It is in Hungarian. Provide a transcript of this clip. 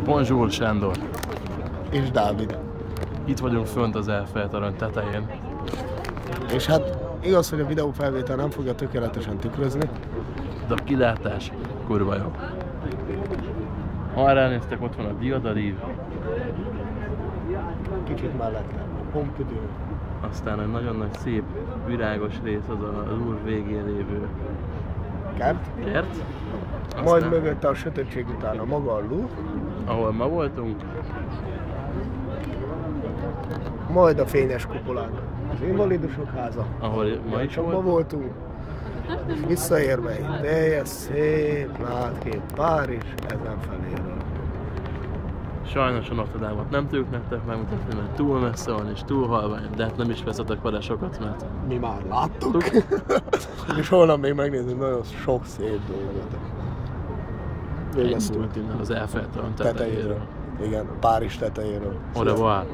Bonjour, Sándor. És Dávid. Itt vagyunk fönt az Eiffel torony tetején. És hát igaz, hogy a videófelvétel nem fogja tökéletesen tükrözni. De a kilátás kurva jó. Ha ránéztek, ott van a Diadarív. Kicsit mellette. Pompidou. Aztán egy nagyon nagy szép virágos rész az a Louvre végén lévő Kert. Aztán, Majd mögötte a sötétség után a maga a Louvre. ahol ma voltunk. Majd a fényes kupolán az Invalidusok háza. Ahol ma is Ma voltunk. És visszaérve egy teljes szép látkép Párizs ezen feléről. Sajnos a Notre Dame-ot nem tudjuk nektek megmutatni, mert túl messze van és túl halvány, de hát nem is veszetek vele sokat, mert Mi már láttuk. És holnap még megnézzük nagyon sok szép dolgot. elindult innen az Eiffel torony tetejéről. Igen, Párizs tetejéről. Au revoir.